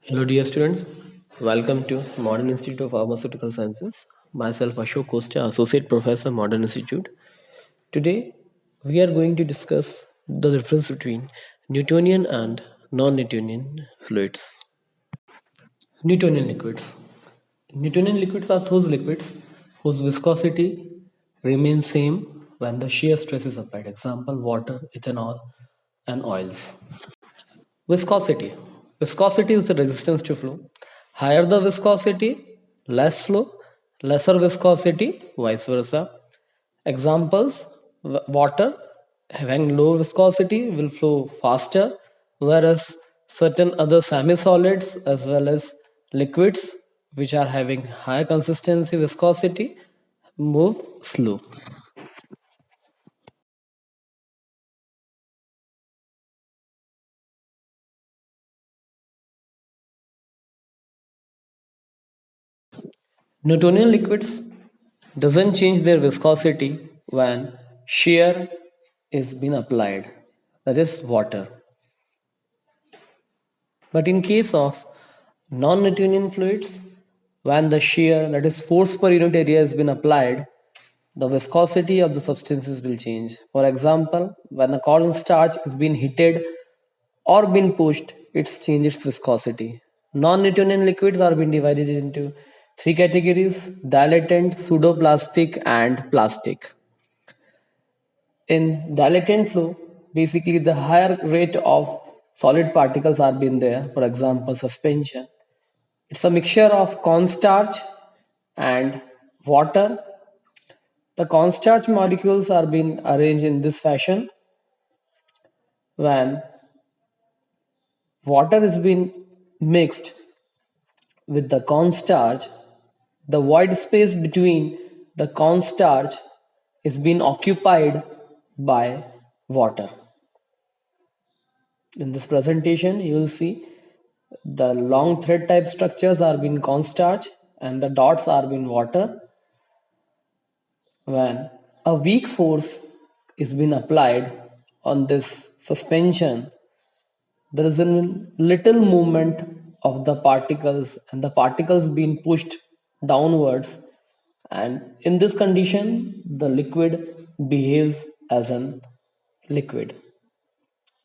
Hello, dear students. Welcome to Modern Institute of Pharmaceutical Sciences. Myself, Ashok Kosta, Associate Professor, Modern Institute. Today, we are going to discuss the difference between Newtonian and non-Newtonian fluids. Newtonian liquids. Newtonian liquids are those liquids whose viscosity remains same when the shear stress is applied. Example: water, ethanol, and oils. Viscosity. Viscosity is the resistance to flow. Higher the viscosity, less flow. Lesser viscosity, vice versa. Examples: water, having low viscosity, will flow faster, whereas certain other semi solids as well as liquids, which are having high consistency viscosity, move slow. Newtonian liquids doesn't change their viscosity when shear is being applied, that is water. But in case of non-Newtonian fluids, when the shear, that is force per unit area, has been applied, the viscosity of the substances will change. For example, when a cornstarch is being heated or being pushed, it changes viscosity. Non-Newtonian liquids are being divided into three categories: dilatant, pseudoplastic, and plastic. In dilatant flow, basically the higher rate of solid particles are being there. For example, suspension. It's a mixture of cornstarch and water. The cornstarch molecules are being arranged in this fashion. When water is being mixed with the cornstarch, the void space between the cornstarch is being occupied by water. In this presentation, you will see the long thread type structures are being cornstarch and the dots are being water. When a weak force is being applied on this suspension, there is a little movement of the particles and the particles being pushed downwards, and in this condition the liquid behaves as an liquid.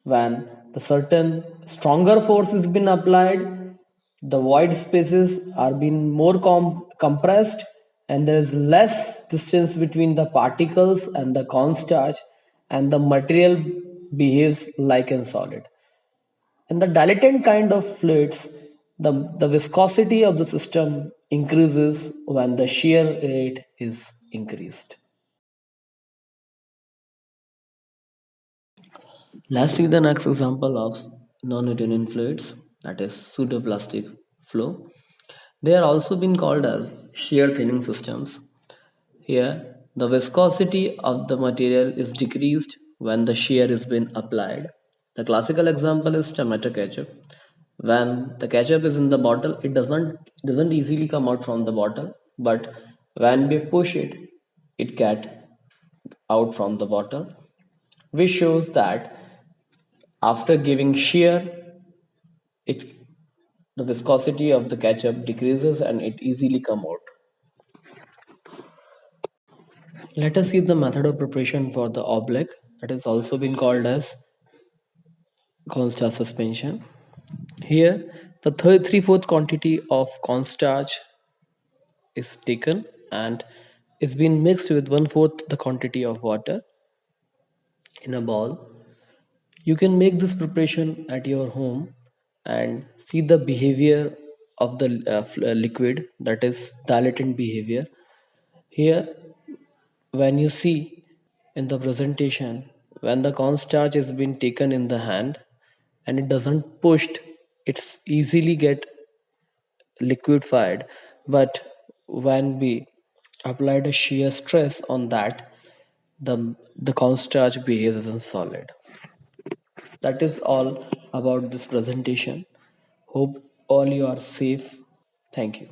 When the certain stronger force is been applied, the void spaces are being more compressed and there is less distance between the particles and the cornstarch, and the material behaves like a solid. In the dilatant kind of fluids, the viscosity of the system increases when the shear rate is increased. Let's see the next example of non-Newtonian fluids, that is pseudoplastic flow. They are also been called as shear thinning systems. Here, the viscosity of the material is decreased when the shear is being applied. The classical example is tomato ketchup. When the ketchup is in the bottle, it doesn't easily come out from the bottle, but when we push it, it get out from the bottle, which shows that after giving shear, it the viscosity of the ketchup decreases and it easily come out. Let us see the method of preparation for the oblique, that is also been called as cornstarch suspension. Here, the three-fourth quantity of cornstarch is taken and is being mixed with one-fourth the quantity of water in a bowl. You can make this preparation at your home and see the behavior of the liquid, that is dilatant behavior. Here, when you see in the presentation, when the cornstarch is being taken in the hand and it doesn't pushed, it's easily get liquefied. But when we applied a shear stress on that, the cornstarch behaves as a solid. That is all about this presentation. Hope all you are safe. Thank you.